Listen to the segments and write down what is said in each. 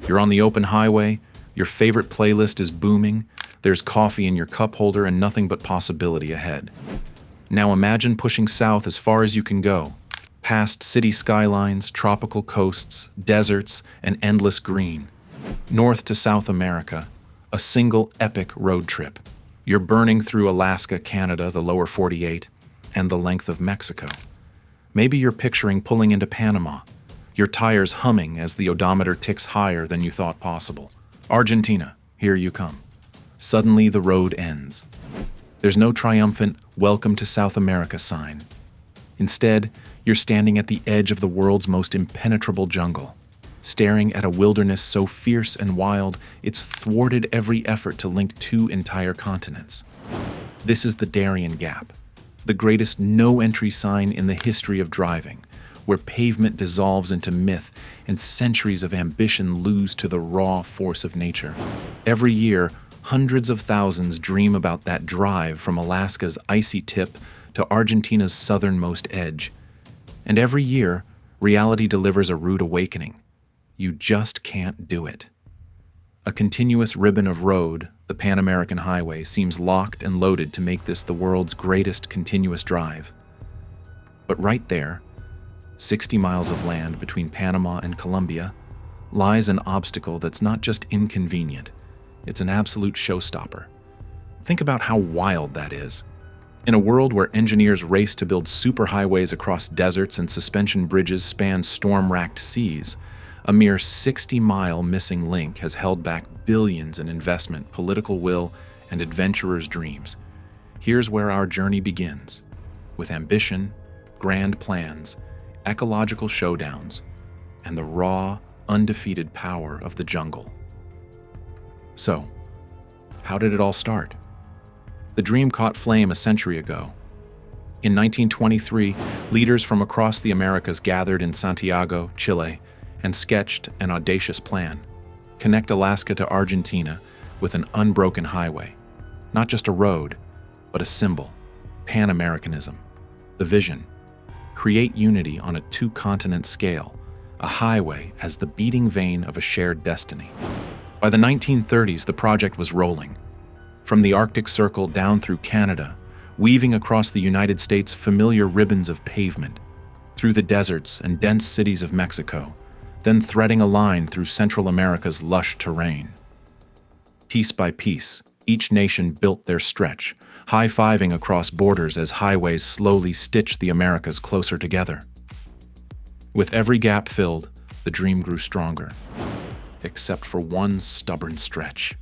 You're on the open highway, your favorite playlist is booming, there's coffee in your cup holder and nothing but possibility ahead. Now imagine pushing south as far as you can go, past city skylines, tropical coasts, deserts, and endless green. North to South America, a single epic road trip. You're burning through Alaska, Canada, the lower 48, and the length of Mexico. Maybe you're picturing pulling into Panama, your tires humming as the odometer ticks higher than you thought possible. Argentina, here you come. Suddenly the road ends. There's no triumphant "Welcome to South America" sign. Instead, you're standing at the edge of the world's most impenetrable jungle, staring at a wilderness so fierce and wild it's thwarted every effort to link two entire continents. This is the Darién Gap, the greatest no-entry sign in the history of driving, where pavement dissolves into myth and centuries of ambition lose to the raw force of nature. Every year, hundreds of thousands dream about that drive from Alaska's icy tip to Argentina's southernmost edge. And every year, reality delivers a rude awakening. You just can't do it. A continuous ribbon of road, the Pan American Highway, seems locked and loaded to make this the world's greatest continuous drive. But right there, 60 miles of land between Panama and Colombia, lies an obstacle that's not just inconvenient, it's an absolute showstopper. Think about how wild that is. In a world where engineers race to build superhighways across deserts and suspension bridges span storm-racked seas, a mere 60-mile missing link has held back billions in investment, political will, and adventurers' dreams. Here's where our journey begins, with ambition, grand plans, ecological showdowns, and the raw, undefeated power of the jungle. So, how did it all start? The dream caught flame a century ago. In 1923, leaders from across the Americas gathered in Santiago, Chile, and sketched an audacious plan: connect Alaska to Argentina with an unbroken highway. Not just a road, but a symbol: Pan-Americanism. The vision: create unity on a two-continent scale, a highway as the beating vein of a shared destiny. By the 1930s, the project was rolling. From the Arctic Circle down through Canada, weaving across the United States familiar ribbons of pavement, through the deserts and dense cities of Mexico, then threading a line through Central America's lush terrain. Piece by piece, each nation built their stretch, high-fiving across borders as highways slowly stitched the Americas closer together. With every gap filled, the dream grew stronger, except for one stubborn stretch.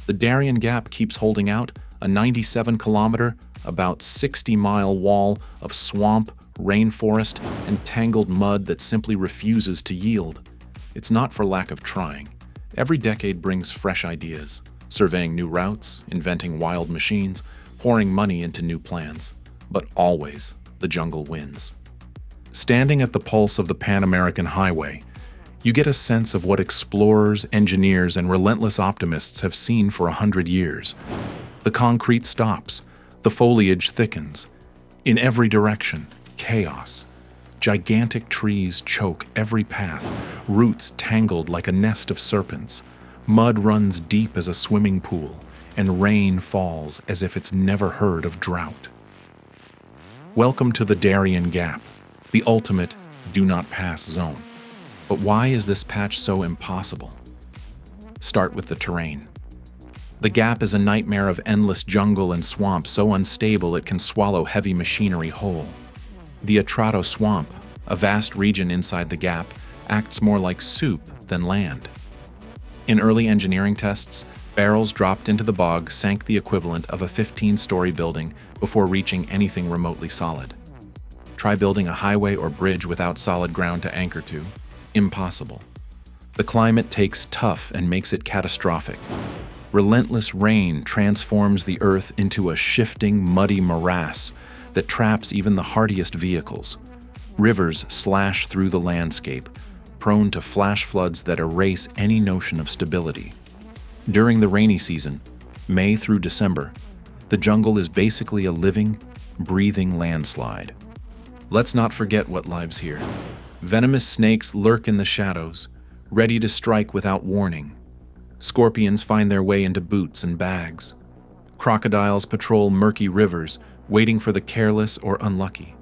The Darién Gap keeps holding out, a 97-kilometer, about 60-mile wall of swamp, rainforest, and tangled mud that simply refuses to yield. It's not for lack of trying. Every decade brings fresh ideas, surveying new routes, inventing wild machines, pouring money into new plans. But always, the jungle wins. Standing at the pulse of the Pan-American Highway, you get a sense of what explorers, engineers, and relentless optimists have seen for 100 years. The concrete stops, the foliage thickens. In every direction, chaos. Gigantic trees choke every path, roots tangled like a nest of serpents. Mud runs deep as a swimming pool, and rain falls as if it's never heard of drought. Welcome to the Darién Gap, the ultimate do-not-pass zone. But why is this patch so impossible? Start with the terrain. The gap is a nightmare of endless jungle and swamp so unstable it can swallow heavy machinery whole. The Atrato Swamp, a vast region inside the gap, acts more like soup than land. In early engineering tests, barrels dropped into the bog sank the equivalent of a 15-story building before reaching anything remotely solid. Try building a highway or bridge without solid ground to anchor to. Impossible. The climate takes tough and makes it catastrophic. Relentless rain transforms the earth into a shifting, muddy morass that traps even the hardiest vehicles. Rivers slash through the landscape, prone to flash floods that erase any notion of stability. During the rainy season, May through December, the jungle is basically a living, breathing landslide. Let's not forget what lives here. Venomous snakes lurk in the shadows, ready to strike without warning. Scorpions find their way into boots and bags. Crocodiles patrol murky rivers, waiting for the careless or unlucky.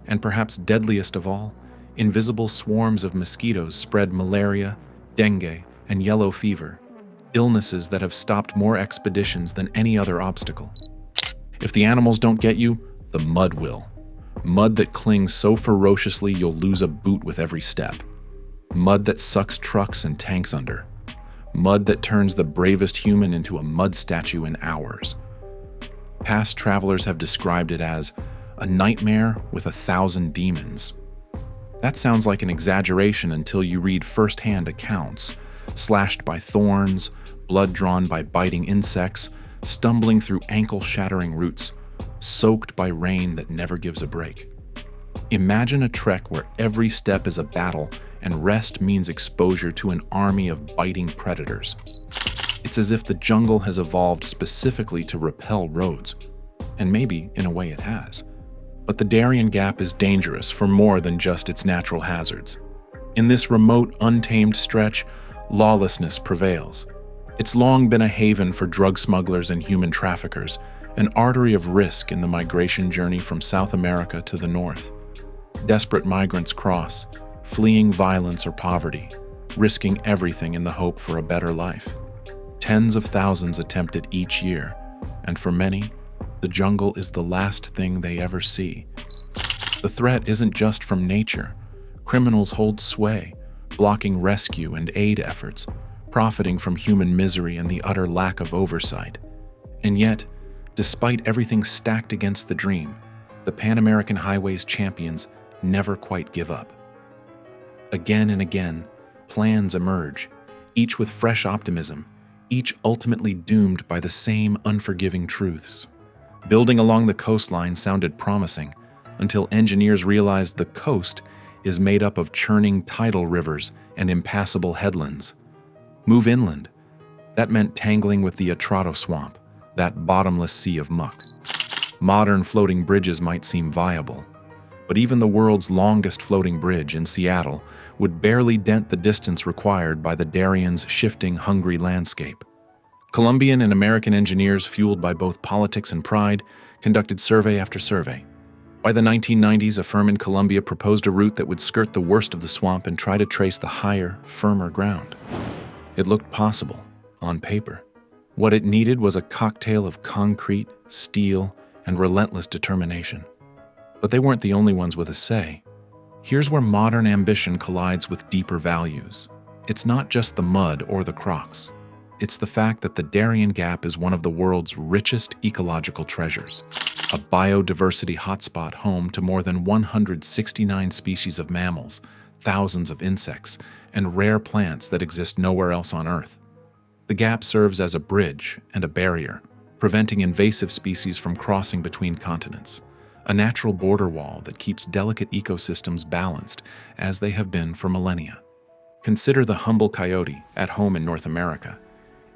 And perhaps deadliest of all, invisible swarms of mosquitoes spread malaria, dengue, and yellow fever, illnesses that have stopped more expeditions than any other obstacle. If the animals don't get you, the mud will. Mud that clings so ferociously you'll lose a boot with every step. Mud that sucks trucks and tanks under. Mud that turns the bravest human into a mud statue in hours. Past travelers have described it as a nightmare with 1,000 demons. That sounds like an exaggeration until you read first-hand accounts, slashed by thorns, blood drawn by biting insects, stumbling through ankle-shattering roots, soaked by rain that never gives a break. Imagine a trek where every step is a battle and rest means exposure to an army of biting predators. It's as if the jungle has evolved specifically to repel roads, and maybe, in a way, it has. But the Darién Gap is dangerous for more than just its natural hazards. In this remote, untamed stretch, lawlessness prevails. It's long been a haven for drug smugglers and human traffickers, an artery of risk in the migration journey from South America to the north. Desperate migrants cross, fleeing violence or poverty, risking everything in the hope for a better life. Tens of thousands attempt it each year, and for many, the jungle is the last thing they ever see. The threat isn't just from nature. Criminals hold sway, blocking rescue and aid efforts, profiting from human misery and the utter lack of oversight. And yet, despite everything stacked against the dream, the Pan American Highway's champions never quite give up. Again and again, plans emerge, each with fresh optimism, each ultimately doomed by the same unforgiving truths. Building along the coastline sounded promising, until engineers realized the coast is made up of churning tidal rivers and impassable headlands. Move inland. That meant tangling with the Atrato swamp, that bottomless sea of muck. Modern floating bridges might seem viable, but even the world's longest floating bridge in Seattle would barely dent the distance required by the Darién's shifting, hungry landscape. Colombian and American engineers, fueled by both politics and pride, conducted survey after survey. By the 1990s, a firm in Colombia proposed a route that would skirt the worst of the swamp and try to trace the higher, firmer ground. It looked possible, on paper. What it needed was a cocktail of concrete, steel, and relentless determination. But they weren't the only ones with a say. Here's where modern ambition collides with deeper values. It's not just the mud or the crocs. It's the fact that the Darién Gap is one of the world's richest ecological treasures, a biodiversity hotspot home to more than 169 species of mammals, thousands of insects, and rare plants that exist nowhere else on Earth. The gap serves as a bridge and a barrier, preventing invasive species from crossing between continents, a natural border wall that keeps delicate ecosystems balanced as they have been for millennia. Consider the humble coyote at home in North America.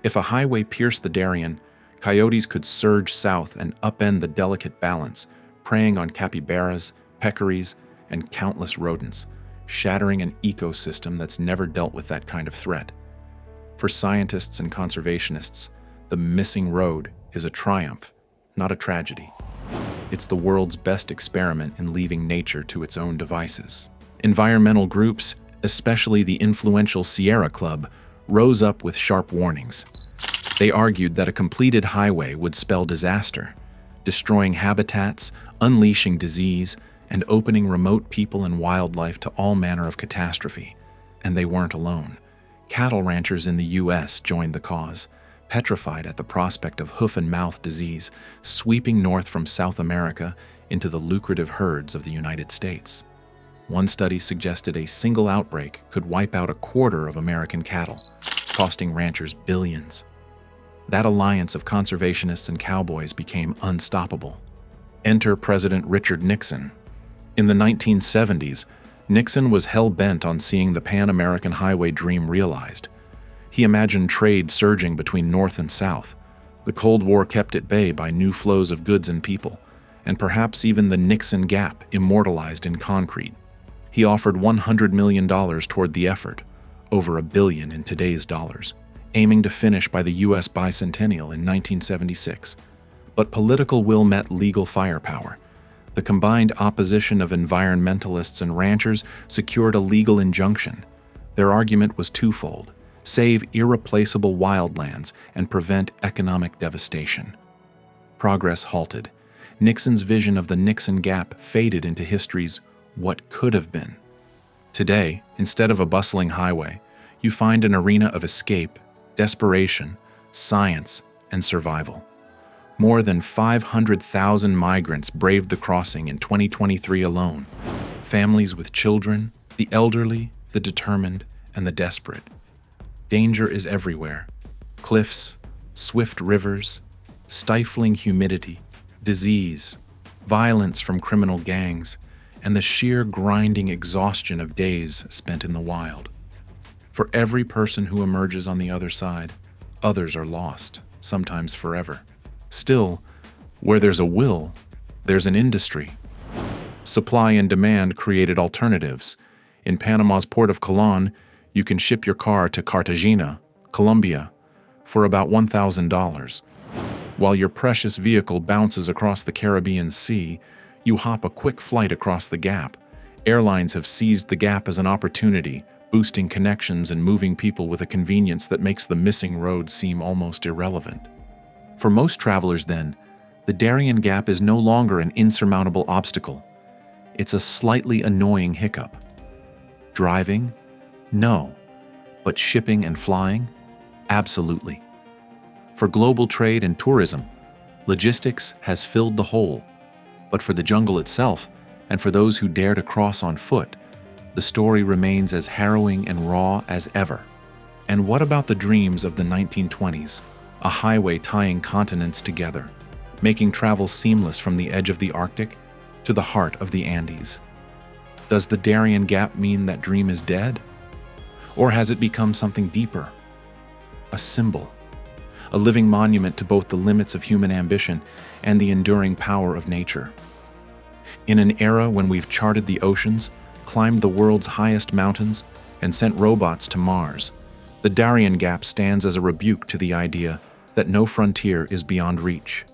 If a highway pierced the Darién, coyotes could surge south and upend the delicate balance, preying on capybaras, peccaries, and countless rodents, shattering an ecosystem that's never dealt with that kind of threat. For scientists and conservationists, the missing road is a triumph, not a tragedy. It's the world's best experiment in leaving nature to its own devices. Environmental groups, especially the influential Sierra Club, rose up with sharp warnings. They argued that a completed highway would spell disaster, destroying habitats, unleashing disease, and opening remote people and wildlife to all manner of catastrophe. And they weren't alone. Cattle ranchers in the U.S. joined the cause, petrified at the prospect of hoof and mouth disease sweeping north from South America into the lucrative herds of the United States. One study suggested a single outbreak could wipe out a quarter of American cattle, costing ranchers billions. That alliance of conservationists and cowboys became unstoppable. Enter President Richard Nixon. In the 1970s, Nixon was hell-bent on seeing the Pan-American Highway dream realized. He imagined trade surging between North and South. The Cold War kept at bay by new flows of goods and people, and perhaps even the Nixon Gap immortalized in concrete. He offered $100 million toward the effort, over $1 billion in today's dollars, aiming to finish by the U.S. bicentennial in 1976. But political will met legal firepower. The combined opposition of environmentalists and ranchers secured a legal injunction. Their argument was twofold: save irreplaceable wildlands and prevent economic devastation. Progress halted. Nixon's vision of the Nixon Gap faded into history's what could have been. Today, instead of a bustling highway, you find an arena of escape, desperation, science, and survival. More than 500,000 migrants braved the crossing in 2023 alone. Families with children, the elderly, the determined, and the desperate. Danger is everywhere. Cliffs, swift rivers, stifling humidity, disease, violence from criminal gangs, and the sheer grinding exhaustion of days spent in the wild. For every person who emerges on the other side, others are lost, sometimes forever. Still, where there's a will, there's an industry. Supply and demand created alternatives. In Panama's port of Colón, you can ship your car to Cartagena, Colombia, for about $1,000. While your precious vehicle bounces across the Caribbean Sea, you hop a quick flight across the gap. Airlines have seized the gap as an opportunity, boosting connections and moving people with a convenience that makes the missing road seem almost irrelevant. For most travelers, then, the Darién Gap is no longer an insurmountable obstacle. It's a slightly annoying hiccup. Driving? No. But shipping and flying? Absolutely. For global trade and tourism, logistics has filled the hole. But for the jungle itself, and for those who dare to cross on foot, the story remains as harrowing and raw as ever. And what about the dreams of the 1920s? A highway tying continents together, making travel seamless from the edge of the Arctic to the heart of the Andes. Does the Darién Gap mean that dream is dead? Or has it become something deeper? A symbol, a living monument to both the limits of human ambition and the enduring power of nature. In an era when we've charted the oceans, climbed the world's highest mountains, and sent robots to Mars, the Darién Gap stands as a rebuke to the idea that no frontier is beyond reach.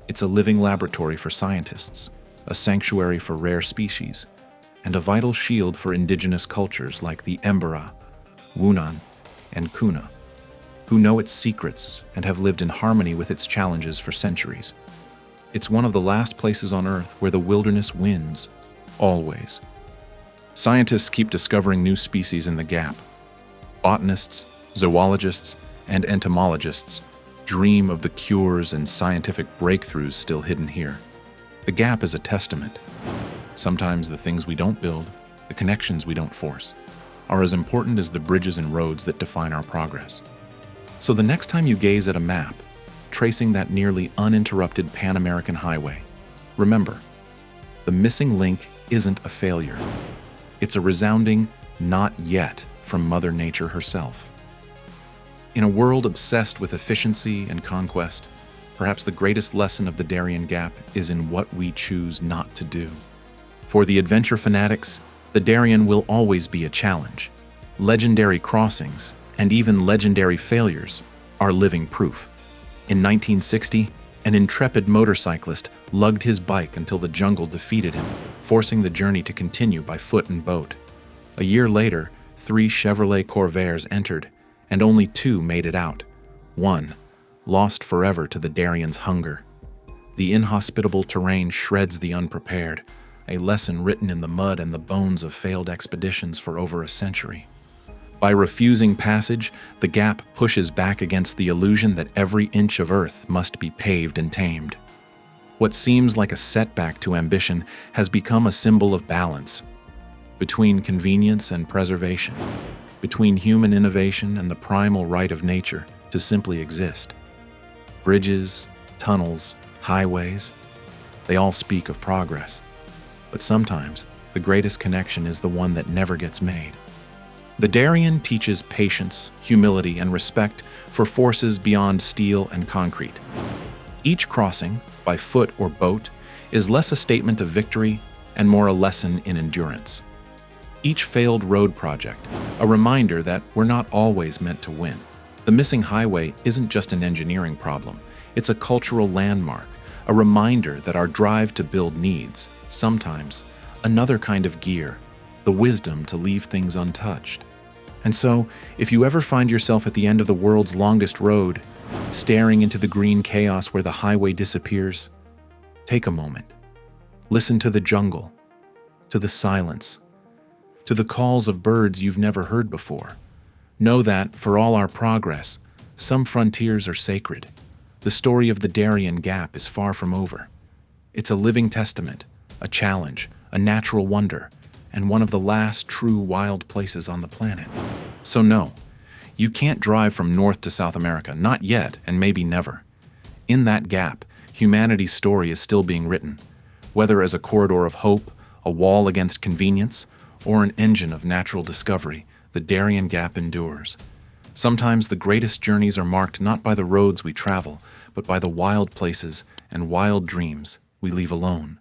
It's a living laboratory for scientists, a sanctuary for rare species, and a vital shield for indigenous cultures like the Embera, Wunan, and Kuna, who know its secrets and have lived in harmony with its challenges for centuries. It's one of the last places on Earth where the wilderness wins, always. Scientists keep discovering new species in the gap. Botanists, zoologists, and entomologists dream of the cures and scientific breakthroughs still hidden here. The gap is a testament. Sometimes the things we don't build, the connections we don't force, are as important as the bridges and roads that define our progress. So the next time you gaze at a map, tracing that nearly uninterrupted Pan-American highway, remember, the missing link isn't a failure. It's a resounding not yet from Mother Nature herself. In a world obsessed with efficiency and conquest, perhaps the greatest lesson of the Darién Gap is in what we choose not to do. For the adventure fanatics, the Darién will always be a challenge. Legendary crossings, and even legendary failures, are living proof. In 1960, an intrepid motorcyclist lugged his bike until the jungle defeated him, forcing the journey to continue by foot and boat. A year later, 3 Chevrolet Corvairs entered, and only 2 made it out. 1, lost forever to the Darién's hunger. The inhospitable terrain shreds the unprepared, a lesson written in the mud and the bones of failed expeditions for over a century. By refusing passage, the gap pushes back against the illusion that every inch of earth must be paved and tamed. What seems like a setback to ambition has become a symbol of balance, between convenience and preservation, between human innovation and the primal right of nature to simply exist. Bridges, tunnels, highways, they all speak of progress. But sometimes, the greatest connection is the one that never gets made. The Darién teaches patience, humility, and respect for forces beyond steel and concrete. Each crossing, by foot or boat, is less a statement of victory and more a lesson in endurance. Each failed road project, a reminder that we're not always meant to win. The missing highway isn't just an engineering problem, it's a cultural landmark, a reminder that our drive to build needs, sometimes, another kind of gear, the wisdom to leave things untouched. And so, if you ever find yourself at the end of the world's longest road, staring into the green chaos where the highway disappears, take a moment. Listen to the jungle, to the silence, to the calls of birds you've never heard before. Know that, for all our progress, some frontiers are sacred. The story of the Darién Gap is far from over. It's a living testament, a challenge, a natural wonder, and one of the last true wild places on the planet. So no, you can't drive from North to South America, not yet, and maybe never. In that gap, humanity's story is still being written, whether as a corridor of hope, a wall against convenience, or an engine of natural discovery, the Darién Gap endures. Sometimes the greatest journeys are marked not by the roads we travel, but by the wild places and wild dreams we leave alone.